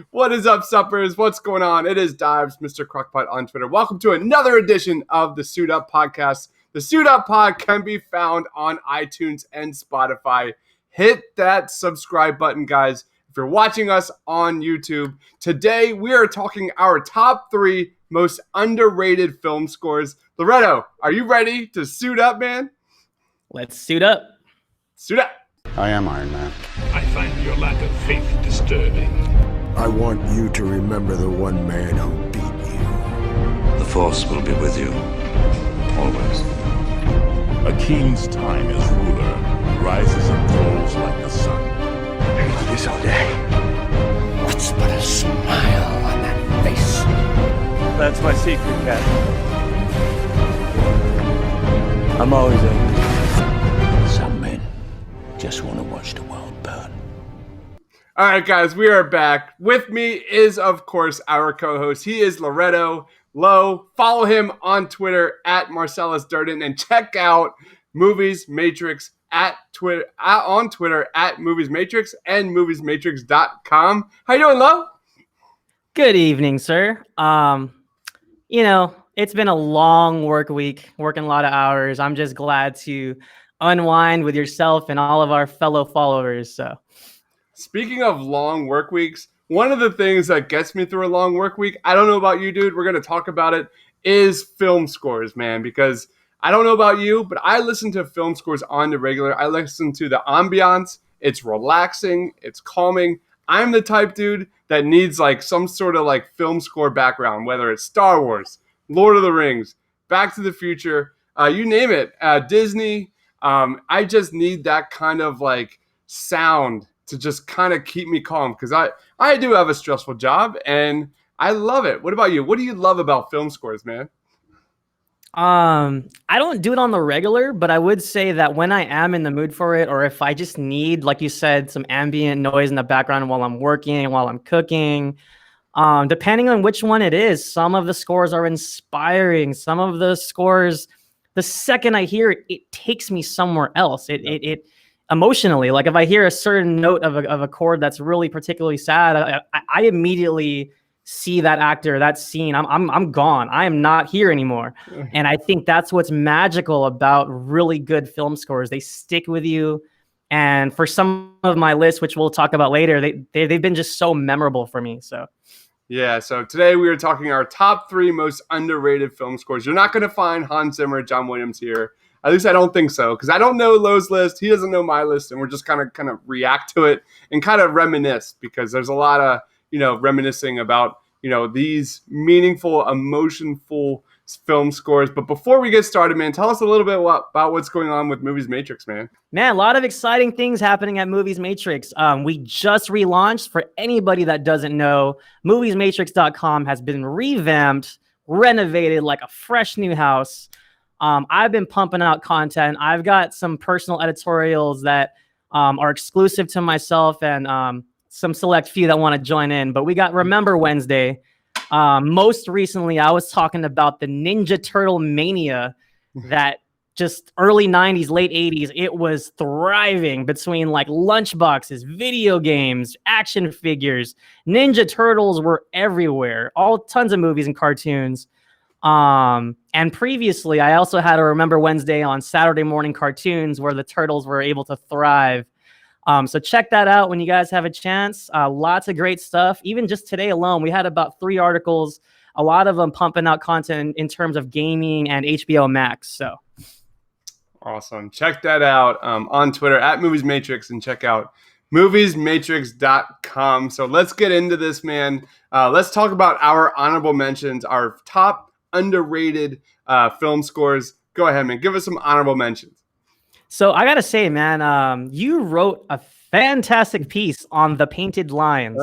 What is up, suppers? What's going on? It is Dives, Mr. Crockpot on Twitter. Welcome to another edition of the Suit Up Podcast. The Suit Up Pod can be found on iTunes and Spotify. Hit that subscribe button, guys. If you're watching us on YouTube, today we are talking our top 3 most underrated film scores. Loretto, are you ready to suit up, man? Let's suit up. Suit up. I am Iron Man. I find your lack of faith disturbing. I want you to remember the one man who beat you. The Force will be with you, always. A king's time as ruler rises and falls like the sun. I could do this all day. What's but a smile on that face? That's my secret, Captain. I'm always angry. Some men just want to watch the world burn. All right, guys, we are back. With me is, of course, our co-host. He is Loretto Lowe. Follow him on Twitter at Marcellus Durden and check out Movies Matrix on Twitter at Movies Matrix and moviesmatrix.com. How you doing, Lowe? Good evening, sir. It's been a long work week, working a lot of hours. I'm just glad to unwind with yourself and all of our fellow followers. So, speaking of long work weeks, one of the things that gets me through a long work week, I don't know about you, dude, we're going to talk about it, is film scores, man, because I don't know about you, but I listen to film scores on the regular. I listen to the ambiance. It's relaxing. It's calming. I'm the type, dude, that needs like some sort of like film score background, whether it's Star Wars, Lord of the Rings, Back to the Future, you name it, Disney. I just need that kind of like sound to just kind of keep me calm, because I do have a stressful job and I love it. What about you? What do you love about film scores, man? I don't do it on the regular, but I would say that when I am in the mood for it, or if I just need, like you said, some ambient noise in the background while I'm working, while I'm cooking, depending on which one it is, some of the scores are inspiring. Some of the scores, the second I hear it, it takes me somewhere else. It emotionally, like if I hear a certain note of a chord that's really particularly sad, I immediately see that actor, that scene. I'm gone. I am not here anymore. And I think that's what's magical about really good film scores. They stick with you. And for some of my lists, which we'll talk about later, they've been just so memorable for me. So. Yeah, so today we are talking our top 3 most underrated film scores. You're not going to find Hans Zimmer, John Williams here. At least I don't think so, because I don't know Lowe's list. He doesn't know my list, and we're just kind of react to it and kind of reminisce, because there's a lot of, reminiscing about, these meaningful, emotionful film scores. But before we get started, man, tell us a little bit about what's going on with Movies Matrix, man. Man, a lot of exciting things happening at Movies Matrix. We just relaunched. For anybody that doesn't know, moviesmatrix.com has been revamped, renovated like a fresh new house. I've been pumping out content. I've got some personal editorials that are exclusive to myself and some select few that want to join in. But we got Remember Wednesday. Most recently, I was talking about the Ninja Turtle mania that just early 90s, late 80s, it was thriving between like lunchboxes, video games, action figures. Ninja Turtles were everywhere, tons of movies and cartoons. And previously, I also had a Remember Wednesday on Saturday morning cartoons where the Turtles were able to thrive. So check that out when you guys have a chance. Lots of great stuff. Even just today alone, we had about 3 articles, a lot of them pumping out content in terms of gaming and HBO Max. So awesome. Check that out on Twitter at Movies Matrix, and check out moviesmatrix.com. So let's get into this, man. Let's talk about our honorable mentions, our top underrated film scores. Go ahead, man. Give us some honorable mentions. So I gotta say, man, you wrote a fantastic piece on The Painted Lines.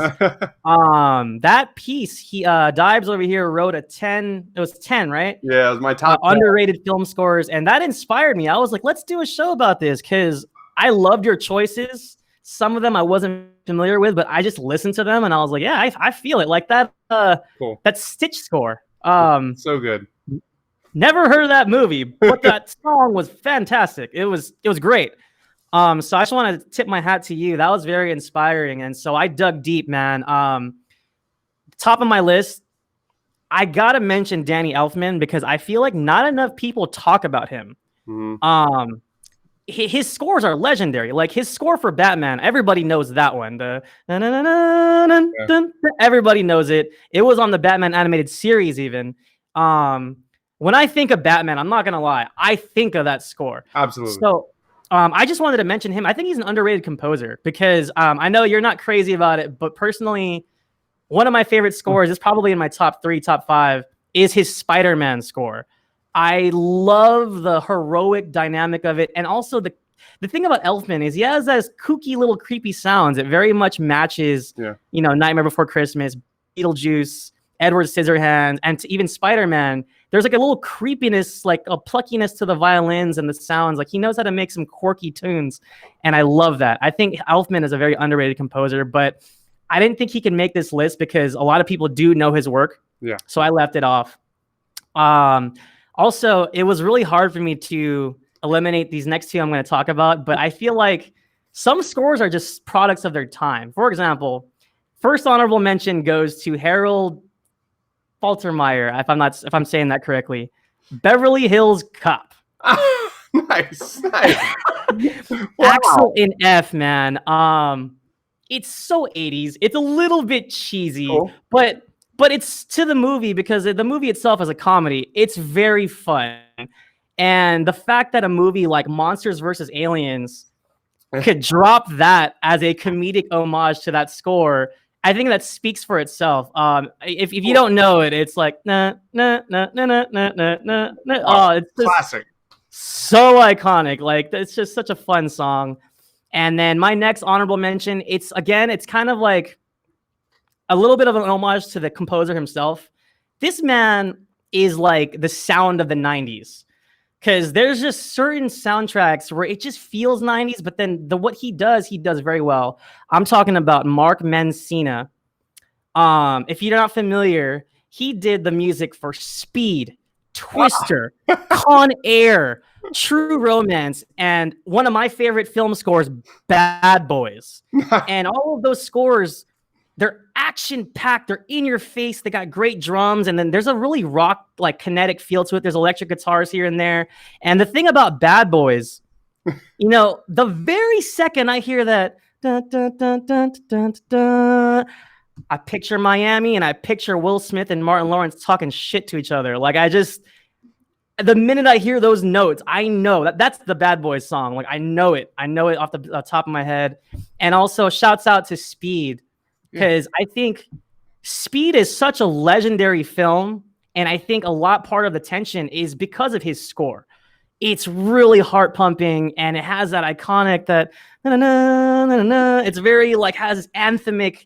That piece, Dibes over here wrote a 10. It was 10, right? Yeah, it was my top underrated film scores, and that inspired me. I was like, let's do a show about this, because I loved your choices. Some of them I wasn't familiar with, but I just listened to them and I was like, yeah, I feel it. Like that cool. That Stitch score. So good. Never heard of that movie, but that song was fantastic. It was great. So I just want to tip my hat to you. That was very inspiring. And so I dug deep, man. top of my list, I gotta mention Danny Elfman because I feel like not enough people talk about him. Mhm. His scores are legendary. Like his score for Batman, everybody knows that one. The dun, dun, dun, dun, dun, dun, dun, everybody knows it. It was on the Batman animated series even. When I think of Batman, I'm not gonna lie, I think of that score. Absolutely. So I just wanted to mention him. I think he's an underrated composer because I know you're not crazy about it, but personally, one of my favorite scores is probably in my top 3, top 5 is his Spider-Man score. I love the heroic dynamic of it. And also the thing about Elfman is he has those kooky little creepy sounds. It very much matches, Nightmare Before Christmas, Beetlejuice, Edward Scissorhands, and even Spider-Man. There's like a little creepiness, like a pluckiness to the violins and the sounds. Like he knows how to make some quirky tunes. And I love that. I think Elfman is a very underrated composer, but I didn't think he could make this list because a lot of people do know his work. Yeah. So I left it off. Also, it was really hard for me to eliminate these next 2 I'm going to talk about, but I feel like some scores are just products of their time. For example, first honorable mention goes to Harold Faltermeyer, if I'm saying that correctly. Beverly Hills Cop. Nice. Axel in F, man. It's so 80s. It's a little bit cheesy, Cool. but it's to the movie because the movie itself is a comedy. It's very fun. And the fact that a movie like Monsters vs. Aliens could drop that as a comedic homage to that score, I think that speaks for itself. If you don't know it, it's like na na na na na na na na. Oh, it's just Classic. so iconic. Like it's just such a fun song. And then my next honorable mention, it's kind of like a little bit of an homage to the composer himself. This man is like the sound of the 90s because there's just certain soundtracks where it just feels 90s, but then what he does very well. I'm talking about Mark Mancina. If you're not familiar, he did the music for Speed, Twister, Con Air, True Romance, and one of my favorite film scores, Bad Boys. And all of those scores, they're action-packed, they're in your face, they got great drums, and then there's a really rock, like, kinetic feel to it. There's electric guitars here and there. And the thing about Bad Boys, the very second I hear that, dun, dun, dun, dun, dun, dun, I picture Miami and I picture Will Smith and Martin Lawrence talking shit to each other. Like, the minute I hear those notes, I know that's the Bad Boys song. Like, I know it off the top of my head. And also shouts out to Speed, because I think Speed is such a legendary film. And I think part of the tension is because of his score. It's really heart pumping and it has that iconic, it's very like has this anthemic,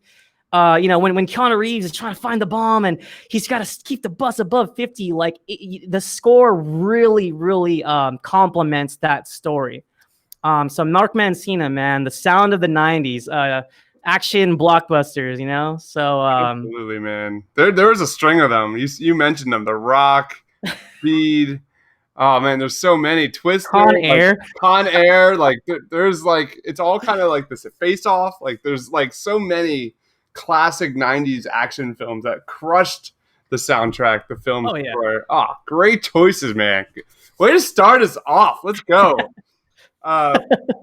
when Keanu Reeves is trying to find the bomb and he's got to keep the bus above 50, like the score really, really complements that story. So Mark Mancina, man, the sound of the 90s, action blockbusters, so absolutely, man. There was a string of them. You mentioned them. The Rock, Speed. Oh man, there's so many. Twister, Con Air. Like there's like it's all kind of like this Face Off. Like there's like so many classic 90s action films that crushed the soundtrack, the film score. Great choices, man. Way to start us off. Let's go.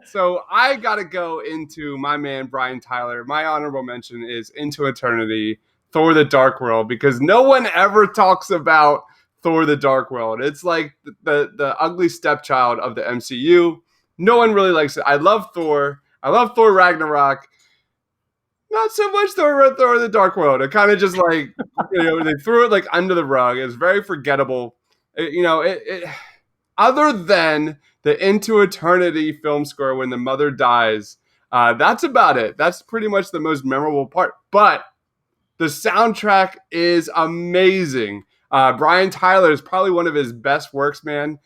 So I gotta go into my man Brian Tyler. My honorable mention is Into Eternity, Thor: The Dark World, because no one ever talks about Thor: The Dark World. It's like the ugly stepchild of the MCU. No one really likes it. I love Thor. I love Thor Ragnarok. Not so much Thor: The Dark World. It kind of just like, they threw it like under the rug. It's very forgettable. Other than the Into Eternity film score when the mother dies, that's about it. That's pretty much the most memorable part. But the soundtrack is amazing. Brian Tyler is probably one of his best works, man.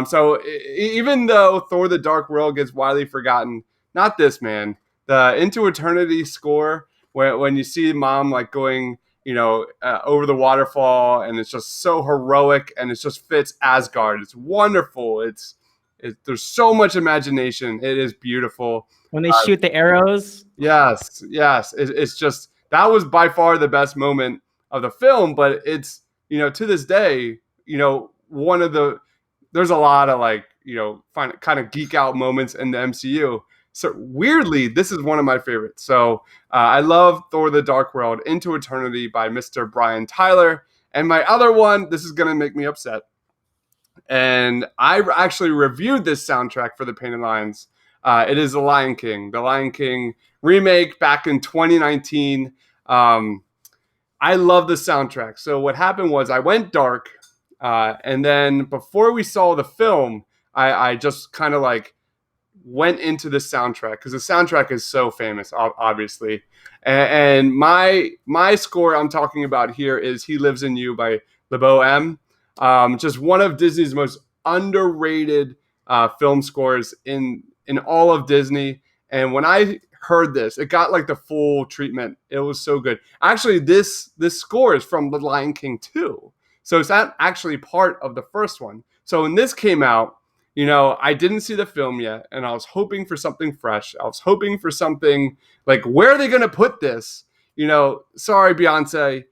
So even though Thor: The Dark World gets widely forgotten, not this, man. The Into Eternity score, when you see mom like going, over the waterfall, and it's just so heroic, and it just fits Asgard. It's wonderful. There's so much imagination. It is beautiful. When they shoot the arrows. Yes. It's just, that was by far the best moment of the film, but it's, to this day, there's a lot of like, kind of geek out moments in the MCU. So weirdly, this is one of my favorites. So I love Thor: The Dark World, Into Eternity by Mr. Brian Tyler. And my other one, this is going to make me upset. And I actually reviewed this soundtrack for the Painted Lines. It is The Lion King remake back in 2019. I love the soundtrack. So what happened was I went dark. And then before we saw the film, I just kind of like went into the soundtrack because the soundtrack is so famous, obviously. And my score I'm talking about here is He Lives in You by LeBeau M. Just one of Disney's most underrated film scores in all of Disney. And when I heard this, it got like the full treatment. It was so good. Actually, this score is from The Lion King 2. So it's not actually part of the first one. So when this came out, I didn't see the film yet, and I was hoping for something fresh. I was hoping for something like, where are they going to put this? Sorry, Beyonce.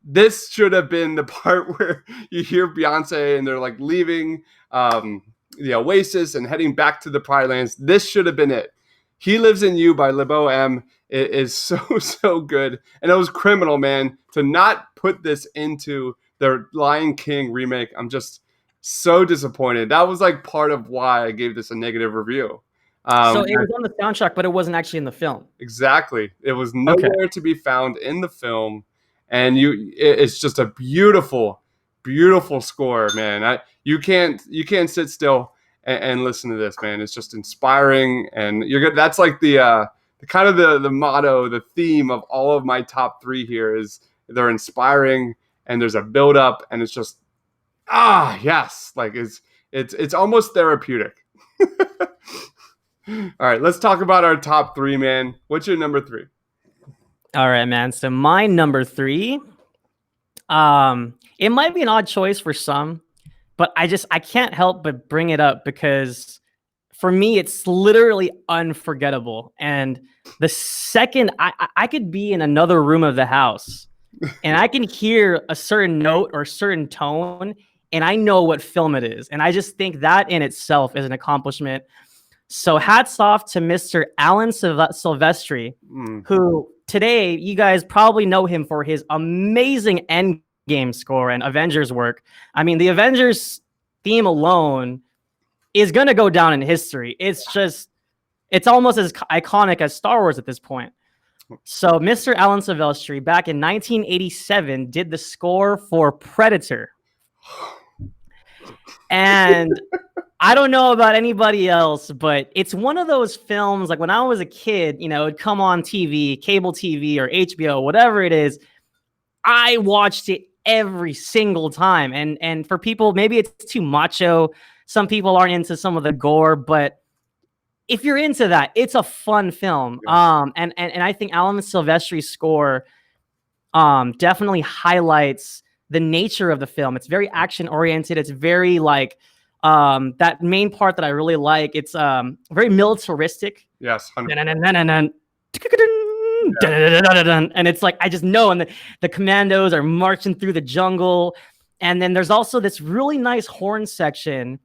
This should have been the part where you hear Beyonce and they're like leaving the Oasis and heading back to the Pride Lands. This should have been it. He Lives in You by LeBeau M. It is so good. And it was criminal, man, to not put this into the Lion King remake. I'm just so disappointed. That was like part of why I gave this a negative review. So it was on the soundtrack, but it wasn't actually in the film. Exactly. It was nowhere to be found in the film. And it's just a beautiful, beautiful score, man. You can't sit still and listen to this, man. It's just inspiring, and you're good. That's like the kind of the motto, the theme of all of my top three here is they're inspiring, and there's a build up, and it's just yes, like it's almost therapeutic. All right, let's talk about our top three, man. What's your number three? All right, man. So my number three, it might be an odd choice for some, but I can't help but bring it up because for me, it's literally unforgettable. And the second I could be in another room of the house and I can hear a certain note or a certain tone, and I know what film it is. And I just think that in itself is an accomplishment. So hats off to Mr. Alan Silvestri, who today you guys probably know him for his amazing Endgame score and Avengers work. I mean, the Avengers theme alone is going to go down in history. It's almost as iconic as Star Wars at this point. So Mr. Alan Silvestri back in 1987 did the score for Predator. And I don't know about anybody else, but it's one of those films, like when I was a kid, it'd come on TV, cable TV or HBO, whatever it is. I watched it every single time. And for people, maybe it's too macho. Some people aren't into some of the gore, but if you're into that, it's a fun film. Yeah. And I think Alan Silvestri's score definitely highlights the nature of the film. It's very action oriented. It's very like that main part that I really like. It's very militaristic. Yes. 100%. And it's like I just know, and the commandos are marching through the jungle, and then there's also this really nice horn section.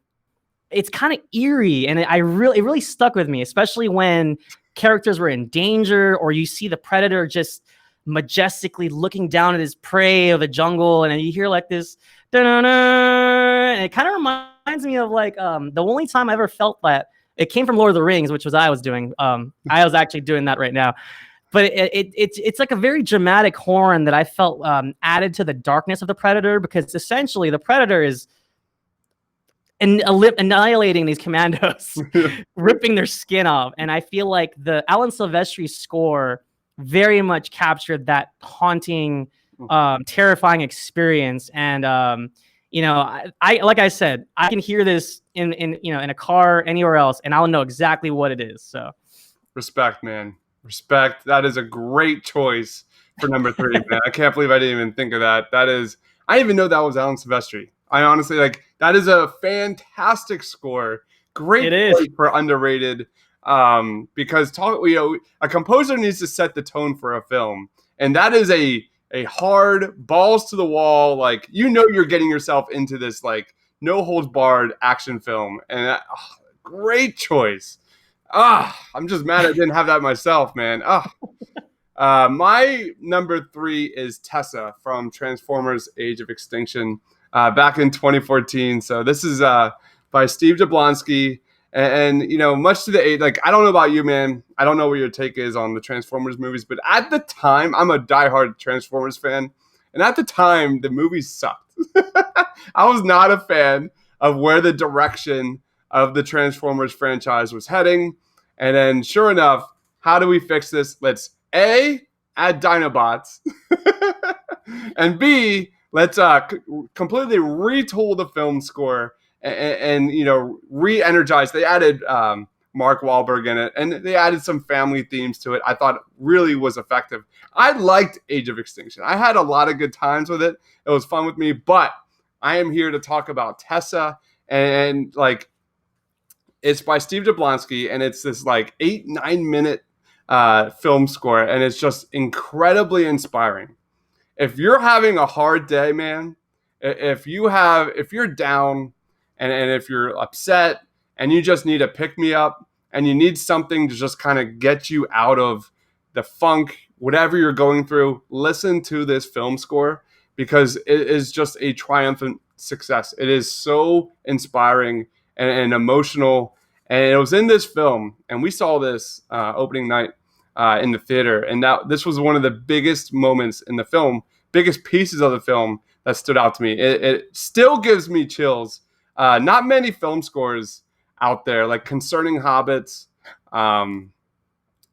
It's kind of eerie, and it really stuck with me, especially when characters were in danger, or you see the predator just majestically looking down at his prey of the jungle, and then you hear like this, and it kind of reminds me of like the only time I ever felt that it came from Lord of the Rings, which was I was doing. I was actually doing that right now. But it's like a very dramatic horn that I felt added to the darkness of the Predator, because essentially the Predator is annihilating these commandos, ripping their skin off. And I feel like the Alan Silvestri score very much captured that haunting, terrifying experience. And I like I said, I can hear this in a car anywhere else, and I'll know exactly what it is. So respect, man. Respect. That is a great choice for number three, man. I can't believe I didn't even think of that. I didn't even know that was Alan Silvestri. I honestly that is a fantastic score. Great choice for underrated. Because a composer needs to set the tone for a film, and that is a a hard, balls to the wall, like, you know, you're getting yourself into this like no holds barred action film, and great choice. I'm just mad I didn't have that myself, man. My number 3 is Tessa from Transformers: Age of Extinction, back in 2014. So this is by Steve Jablonsky, and you know, much to the like, I don't know about you, man. I don't know what your take is on the Transformers movies, but at the time, I'm a diehard Transformers fan, and at the time, the movies sucked. I was not a fan of where the direction of the Transformers franchise was heading. And then, sure enough, how do we fix this? Let's A, add Dinobots, and B, let's completely retool the film score and you know, re-energize. They added Mark Wahlberg in it, and they added some family themes to it. I thought really was effective. I liked Age of Extinction. I had a lot of good times with it. It was fun with me, but I am here to talk about Tessa, and like, it's by Steve Jablonsky, and it's this like 8-9 minute film score, and it's just incredibly inspiring. If you're having a hard day, man, if you're down and if you're upset and you just need a pick me up and you need something to just kind of get you out of the funk, whatever you're going through, listen to this film score, because it is just a triumphant success. It is so inspiring and emotional. And it was in this film, and we saw this opening night in the theater. And this was one of the biggest moments in the film, biggest pieces of the film that stood out to me. It still gives me chills. Not many film scores out there, like Concerning Hobbits.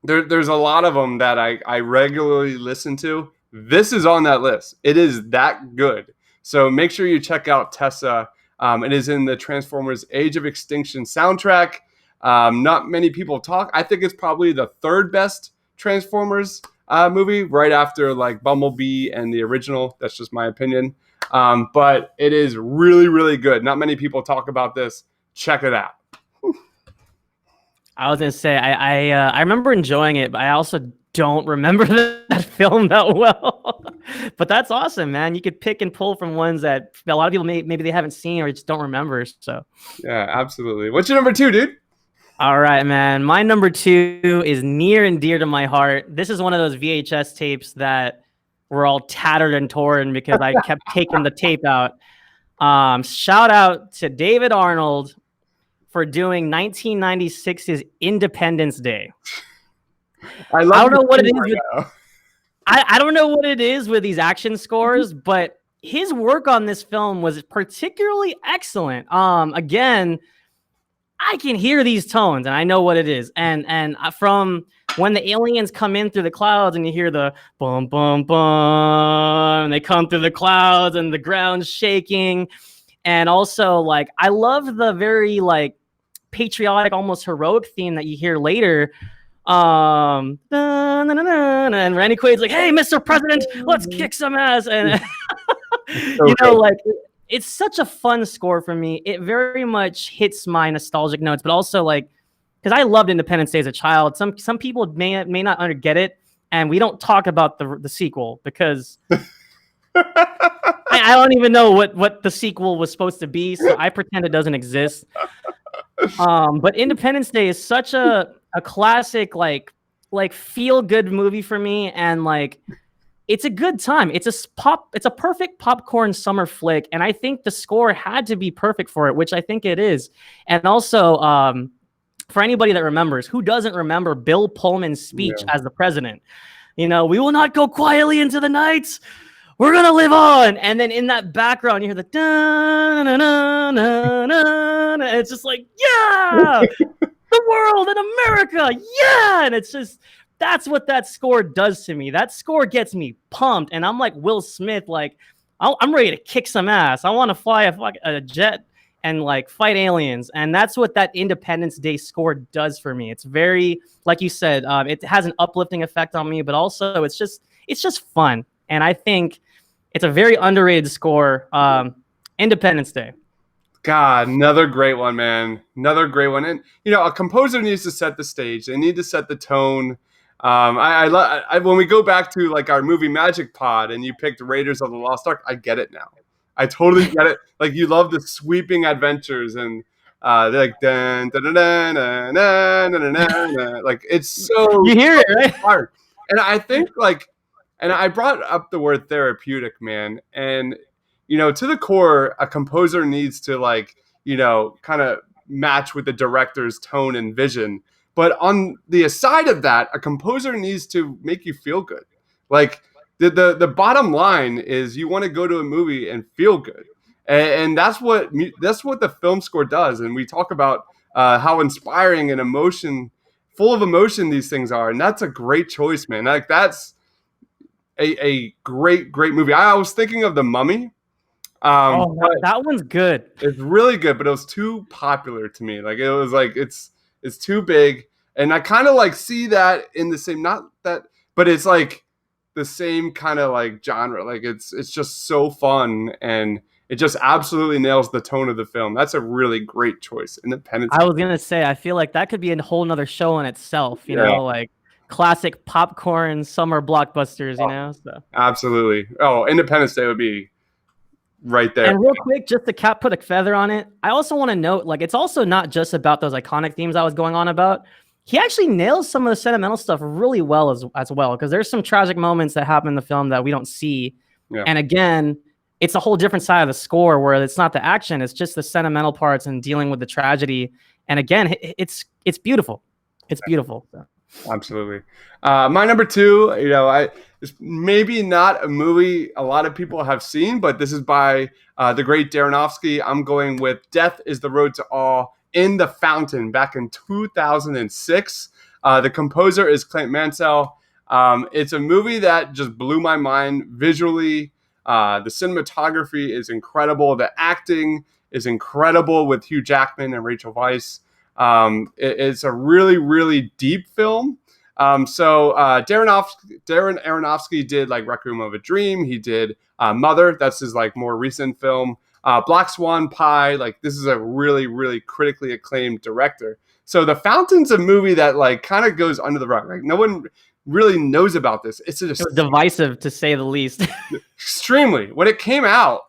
There's a lot of them that I regularly listen to. This is on that list. It is that good. So make sure you check out Tessa. It is in the Transformers: Age of Extinction soundtrack. Not many people talk. I think it's probably the 3rd best Transformers movie, right after like Bumblebee and the original. That's just my opinion. But it is really, really good. Not many people talk about this. Check it out. I was gonna say I remember enjoying it, but I also don't remember that film that well. But that's awesome, man. You could pick and pull from ones that a lot of people maybe they haven't seen or just don't remember. So yeah, absolutely. What's your number 2, dude? All right, man. My number 2 is near and dear to my heart. This is one of those VHS tapes that were all tattered and torn because I kept taking the tape out. Shout out to David Arnold for doing 1996's Independence Day. I don't know what it is. I don't know what it is with these action scores, but his work on this film was particularly excellent. Again, I can hear these tones and I know what it is. And from when the aliens come in through the clouds and you hear the boom, boom, boom, and they come through the clouds and the ground's shaking. And also, like, I love the very like patriotic, almost heroic theme that you hear later. And Randy Quaid's like, "Hey, Mr. President, let's kick some ass." And you know, like, it's such a fun score for me. It very much hits my nostalgic notes, but also like, because I loved Independence Day as a child. Some people may not get it, and we don't talk about the sequel because I don't even know what the sequel was supposed to be, so I pretend it doesn't exist. But Independence Day is such a classic, like feel good movie for me, and like, it's a good time. It's a perfect popcorn summer flick, and I think the score had to be perfect for it, which I think it is. And also, for anybody that remembers, who doesn't remember Bill Pullman's speech as the president? You know, "We will not go quietly into the night. We're gonna live on." And then in that background, you hear the da-na-na-na-na-na. It's just like, yeah, the world and America, yeah. And it's just, that's what that score does to me. That score gets me pumped, and I'm like Will Smith, like, I'm ready to kick some ass. I want to fly a jet and like fight aliens, and that's what that Independence Day score does for me. It's very, like you said, it has an uplifting effect on me, but also it's just fun, and I think it's a very underrated score. Independence Day. God, another great one, man. Another great one. And, you know, a composer needs to set the stage. They need to set the tone. When we go back to like our movie Magic Pod and you picked Raiders of the Lost Ark, I get it now. I totally get it. Like you love the sweeping adventures and they're like dun, dun, dun, dun, dun, dun, dun, dun, dun. Like it's so You hear it, right? hard. And I think like, and I brought up the word therapeutic, man. And to the core, a composer needs to like kind of match with the director's tone and vision. But on the aside of that, a composer needs to make you feel good. Like the bottom line is you want to go to a movie and feel good. And that's what the film score does. And we talk about how inspiring and full of emotion these things are. And that's a great choice, man. Like that's a great movie. I was thinking of The Mummy. That one's good. It's really good, but it was too popular to me. Like it was like it's too big, and I kind of like see that in the same, not that, but it's like the same kind of like genre. Like it's just so fun, and it just absolutely nails the tone of the film. That's a really great choice. Independence. I was gonna say, I feel like that could be a whole nother show in itself. You know, like classic popcorn summer blockbusters. You know, so absolutely. Oh, Independence Day would be right there. And real quick, just to put a feather on it, I also want to note, like, it's also not just about those iconic themes I was going on about. He actually nails some of the sentimental stuff really well as well, because there's some tragic moments that happen in the film that we don't see. Yeah. And again, it's a whole different side of the score where it's not the action, it's just the sentimental parts and dealing with the tragedy. And again, it's beautiful. It's beautiful. So. Absolutely. My number 2, it's maybe not a movie a lot of people have seen, but this is by the great Aronofsky. I'm going with Death is the Road to Awe in the Fountain back in 2006. The composer is Clint Mansell. It's a movie that just blew my mind visually. The cinematography is incredible. The acting is incredible with Hugh Jackman and Rachel Weisz. It's a really, really deep film. So Darren Aronofsky did like Requiem of a Dream. He did Mother. That's his like more recent film. Black Swan, Pie. Like this is a really, really critically acclaimed director. So The Fountain's a movie that like kind of goes under the rug. Like no one really knows about this. It's divisive to say the least. Extremely. When it came out,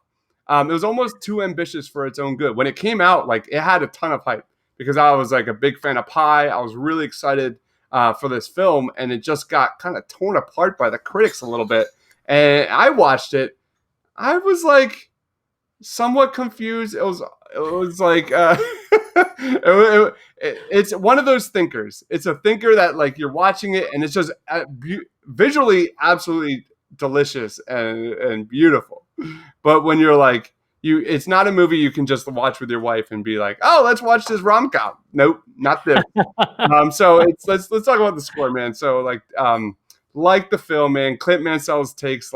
it was almost too ambitious for its own good. When it came out, like it had a ton of hype because I was like a big fan of Pie. I was really excited for this film, and it just got kind of torn apart by the critics a little bit. And I watched it. I was like somewhat confused. It was like it's one of those thinkers. It's a thinker that like you're watching it and it's just visually absolutely delicious and beautiful. But when you're like it's not a movie you can just watch with your wife and be like, oh, let's watch this rom-com. Nope, not this. So let's talk about the score, man. So like the film, man, Clint Mansell's takes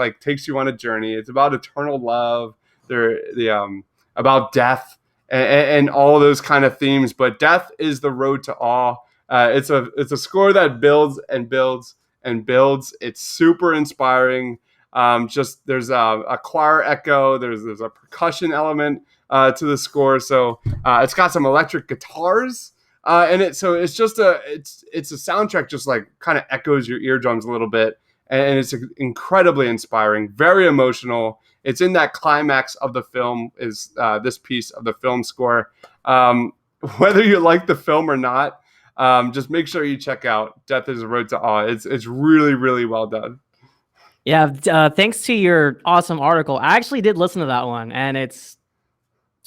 you on a journey. It's about eternal love. About death and all those kind of themes. But Death is the Road to Awe. It's a score that builds and builds and builds. It's super inspiring. Just there's a choir echo. There's a percussion element to the score. So it's got some electric guitars in it. So it's just it's a soundtrack just like kind of echoes your eardrums a little bit, and it's incredibly inspiring, very emotional. It's in that climax of the film is this piece of the film score. Whether you like the film or not, just make sure you check out Death is the Road to Awe. It's really, really well done. Yeah, thanks to your awesome article, I actually did listen to that one, and it's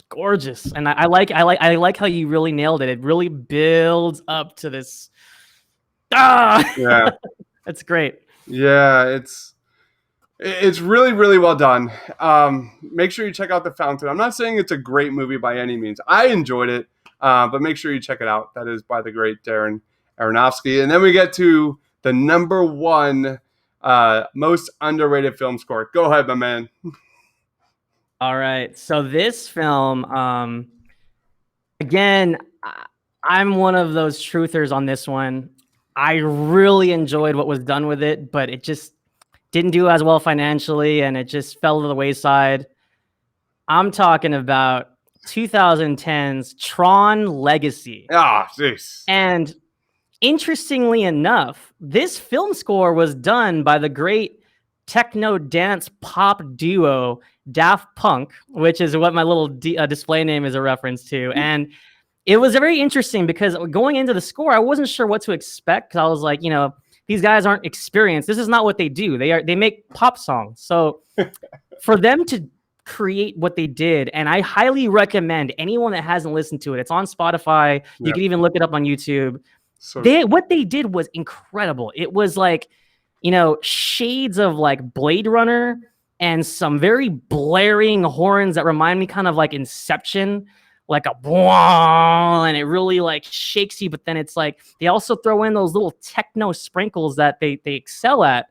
gorgeous. And I like how you really nailed it. It really builds up to this. Yeah, it's great. Yeah, it's really, really well done. Make sure you check out The Fountain. I'm not saying it's a great movie by any means. I enjoyed it, but make sure you check it out. That is by the great Darren Aronofsky. And then we get to the number 1 most underrated film score. Go ahead, my man. All right. So this film, again, I'm one of those truthers on this one. I really enjoyed what was done with it, but it just didn't do as well financially, and it just fell to the wayside. I'm talking about 2010's Tron Legacy. Ah, jeez. And interestingly enough, this film score was done by the great techno dance pop duo Daft Punk, which is what my little display name is a reference to. And it was very interesting because going into the score, I wasn't sure what to expect because I was like, these guys aren't experienced. This is not what they do. They make pop songs. So for them to create what they did, and I highly recommend anyone that hasn't listened to it. It's on Spotify. You can even look it up on YouTube. So What they did was incredible. It was like, shades of like Blade Runner and some very blaring horns that remind me kind of like Inception, like a boom, and it really like shakes you. But then it's like they also throw in those little techno sprinkles that they excel at.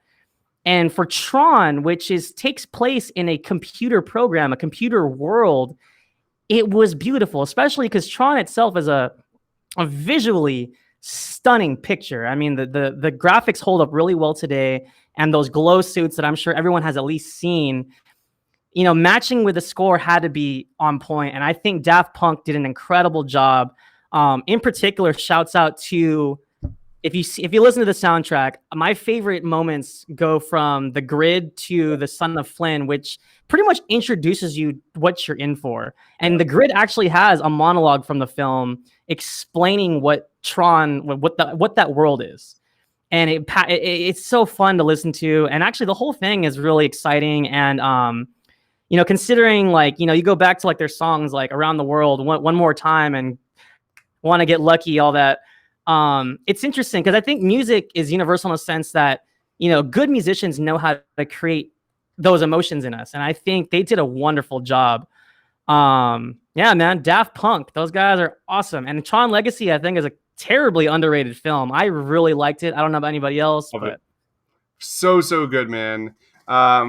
And for Tron, which takes place in a computer program, a computer world, it was beautiful, especially because Tron itself is a visually stunning picture. I mean, the graphics hold up really well today, and those glow suits that I'm sure everyone has at least seen, matching with the score had to be on point. And I think Daft Punk did an incredible job. In particular, shouts out to, if you listen to the soundtrack, my favorite moments go from the grid to the Son of Flynn, which pretty much introduces you what you're in for. And the grid actually has a monologue from the film explaining what Tron, what that world is. And it's so fun to listen to. And actually the whole thing is really exciting. And, considering like, you go back to like their songs, like Around the World, One More Time, and Want to Get Lucky, all that. It's interesting because I think music is universal in a sense that, good musicians know how to create those emotions in us. And I think they did a wonderful job. Yeah, man, Daft Punk, those guys are awesome. And Tron Legacy, I think, is a terribly underrated film. I really liked it. I don't know about anybody else, but so good, man. I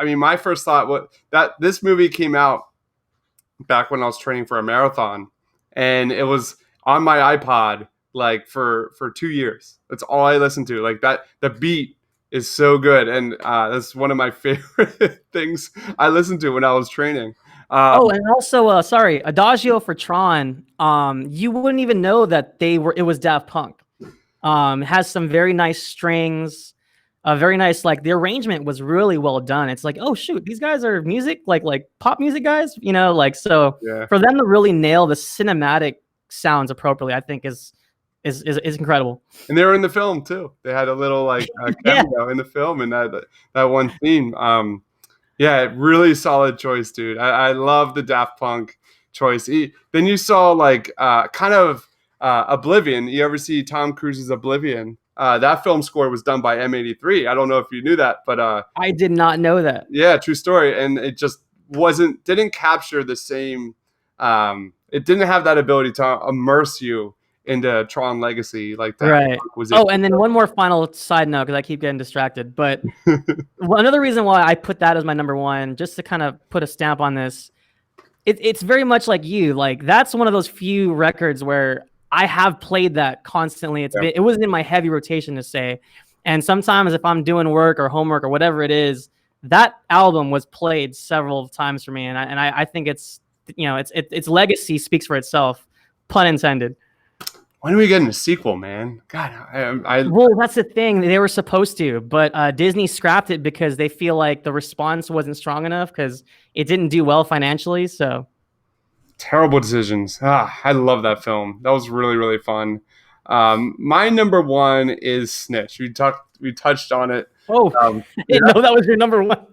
mean, my first thought this movie came out back when I was training for a marathon, and it was on my iPod like for 2 years. That's all I listened to. Like that, the beat is so good, and that's one of my favorite things I listened to when I was training. And also, Adagio for Tron. You wouldn't even know that it was Daft Punk. Has some very nice strings, very nice, like the arrangement was really well done. It's like, oh shoot, these guys are music, like pop music guys, for them to really nail the cinematic sounds appropriately, I think is incredible. And they were in the film too. They had a little like cameo in the film, and that one theme. Really solid choice, dude. I love the Daft Punk choice. Then you saw like Oblivion. You ever see Tom Cruise's Oblivion? That film score was done by M83. I don't know if you knew that, but I did not know that. Yeah, true story. And it just didn't capture the same. It didn't have that ability to immerse you into Tron Legacy like that. Right. And then one more final side note, because I keep getting distracted. But another reason why I put that as my number one, just to kind of put a stamp on this, it's very much like you. Like that's one of those few records where I have played that constantly. It was in my heavy rotation to say. And sometimes if I'm doing work or homework or whatever it is, that album was played several times for me. And I think its legacy speaks for itself, pun intended. When are we getting a sequel, man? God, well, that's the thing. They were supposed to, but Disney scrapped it because they feel like the response wasn't strong enough because it didn't do well financially. So terrible decisions. I love that film. That was really, really fun. My number one is Snitch. We touched on it. Oh, I didn't know that was your number one.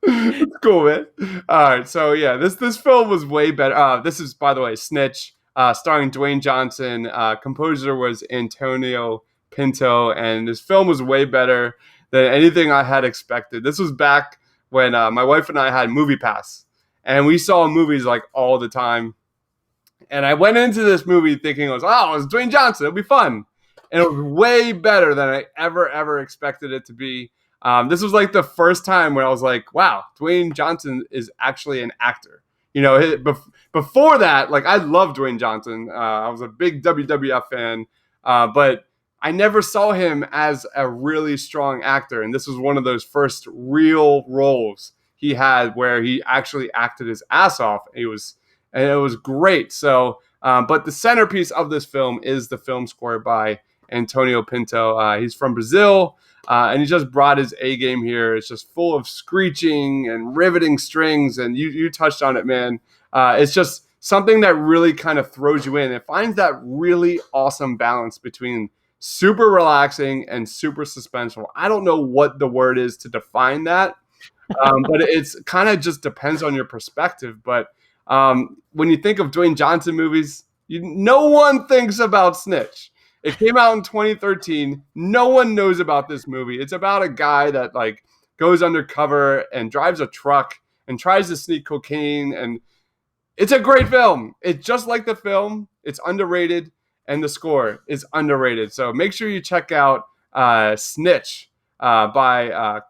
It's cool, man. All right, so yeah, this film was way better. This is, by the way, Snitch. Starring Dwayne Johnson. Composer was Antonio Pinto, and this film was way better than anything I had expected. This was back when my wife and I had Movie Pass, and we saw movies like all the time. And I went into this movie thinking it's Dwayne Johnson, it'll be fun. And it was way better than I ever expected it to be. This was like the first time where I was like, wow, Dwayne Johnson is actually an actor. Before that, like I loved Dwayne Johnson. I was a big WWF fan, but I never saw him as a really strong actor. And this was one of those first real roles he had where he actually acted his ass off. And it was great. So But the centerpiece of this film is the film score by Antonio Pinto. He's from Brazil, and he just brought his A game here. It's just full of screeching and riveting strings, and you touched on it, man. It's just something that really kind of throws you in. It finds that really awesome balance between super relaxing and super suspenseful. I don't know what the word is to define that, but it's kind of just depends on your perspective. But when you think of Dwayne Johnson movies, no one thinks about Snitch. It came out in 2013. No one knows about this movie. It's about a guy that like goes undercover and drives a truck and tries to sneak cocaine. And it's a great film. It's just like the film. It's underrated, and the score is underrated. So make sure you check out Snitch by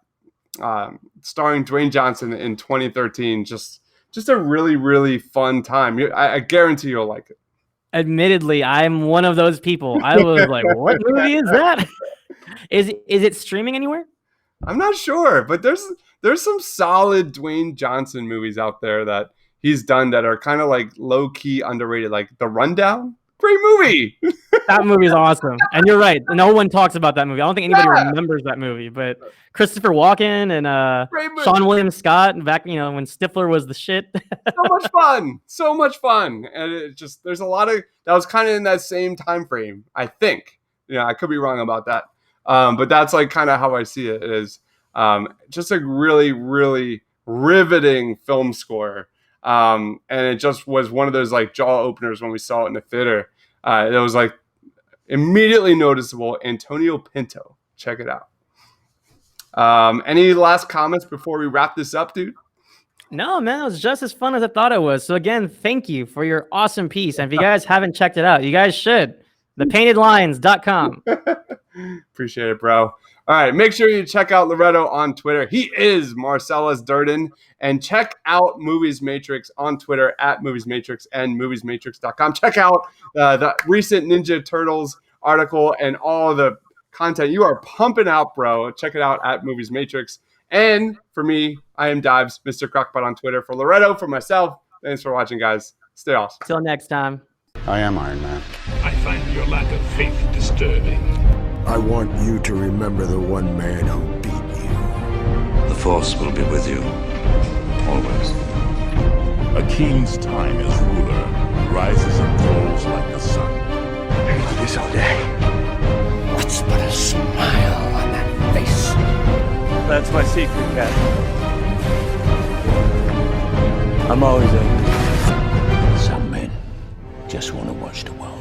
starring Dwayne Johnson in 2013. Just a really, really fun time. I guarantee you'll like it. Admittedly, I'm one of those people. I was like, what movie is that? Is it streaming anywhere? I'm not sure, but there's some solid Dwayne Johnson movies out there that he's done that are kind of like low-key underrated, like The Rundown. Great movie. That movie is awesome. And you're right. No one talks about that movie. I don't think anybody remembers that movie, but Christopher Walken and Sean William Scott back, when Stifler was the shit. So much fun. And it just, there's a lot of, that was kind of in that same time frame, I think. I could be wrong about that. But that's like kind of how I see it. It is just a really, really riveting film score. And it just was one of those like jaw openers when we saw it in the theater. It was like immediately noticeable. Antonio Pinto. Check it out. Any last comments before we wrap this up, dude? No, man, it was just as fun as I thought it was. So again, thank you for your awesome piece. And if you guys haven't checked it out, you guys should. thepaintedlines.com. Appreciate it, bro. All right, make sure you check out Loretto on Twitter. He is Marcellus Durden. And check out Movies Matrix on Twitter at Movies Matrix and moviesmatrix.com. Check out the recent Ninja Turtles article and all the content you are pumping out, bro. Check it out at Movies Matrix. And for me, I am Dives, Mr. Crockpot on Twitter. For Loretto, for myself, thanks for watching, guys. Stay awesome. Till next time. I am Iron Man. I find your lack of faith disturbing. I want you to remember the one man who beat you. The Force will be with you. Always. A king's time as ruler rises and falls like the sun. I could do this all day. What's but a smile on that face? That's my secret, Captain. I'm always angry. Some men just want to watch the world